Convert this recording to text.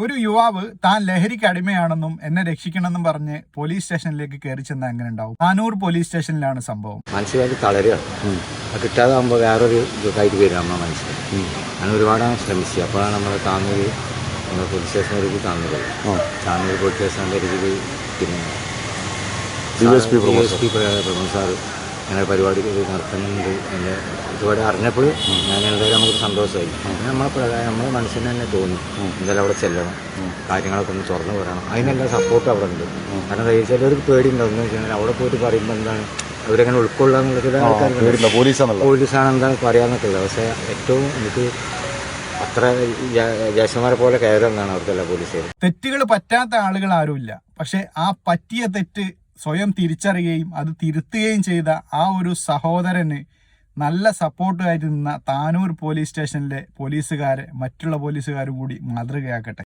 ഒരു യുവാവ് താൻ ലഹരിക്ക് അടിമയാണെന്നും എന്നെ രക്ഷിക്കണമെന്നും പറഞ്ഞ് പോലീസ് സ്റ്റേഷനിലേക്ക് കയറി ചെന്നാൽ എങ്ങനെ ഉണ്ടാവും? താനൂർ പോലീസ് സ്റ്റേഷനിലാണ് സംഭവം. മനസ്സിലാക്കി തളരുകയാണ്. കിട്ടാതാകുമ്പോൾ വേറൊരു ഇതായിട്ട് വരും നമ്മുടെ മനസ്സിൽ. ഞാൻ ഒരുപാട് ശ്രമിച്ചു. അപ്പോഴാണ് നമ്മൾ താനൂർ പോലീസ് സ്റ്റേഷനിലേക്ക് താനൂർ പോലീസ് സ്റ്റേഷനിലെ രീതിയിൽ പിന്നെ DSP പ്രമോദ് സാറ് അങ്ങനെ പരിപാടി നടത്തുന്നുണ്ട്. എൻ്റെ ഇതുപോലെ അറിഞ്ഞപ്പോൾ ഞാൻ എന്തായാലും നമുക്കൊരു സന്തോഷമായി. നമ്മളെ മനസ്സിന് തന്നെ തോന്നി എന്തായാലും അവിടെ ചെല്ലണം, കാര്യങ്ങളൊക്കെ ഒന്ന് തുറന്നു പറയണം. അതിനെല്ലാം സപ്പോർട്ട് അവിടെ ഉണ്ട്. കാരണം ചിലർക്ക് പേടിയുണ്ടാവും എന്ന് വെച്ചാൽ അവിടെ പോയിട്ട് പറയുമ്പോൾ എന്താണ് അവരെങ്ങനെ ഉൾക്കൊള്ളാന്നുള്ള ചില ആൾക്കാർ പോലീസാണ് എന്താണ് പറയാന്നൊക്കെ ഉള്ളത്. പക്ഷേ ഏറ്റവും എനിക്ക് അത്ര ജേഷന്മാരെ പോലെ കയറുന്നതാണ് അവിടുത്തെ എല്ലാ പോലീസുകാരും. തെറ്റുകൾ പറ്റാത്ത ആളുകൾ ആരുമില്ല. പക്ഷെ ആ പറ്റിയ തെറ്റ് സ്വയം തിരിച്ചറിയുകയും അത് തിരുത്തുകയും ചെയ്ത ആ ഒരു സഹോദരന് നല്ല സപ്പോർട്ടായിട്ട് നിന്ന താനൂർ പോലീസ് സ്റ്റേഷനിലെ പോലീസുകാരെ മറ്റുള്ള പോലീസുകാരും കൂടി മാതൃകയാക്കട്ടെ.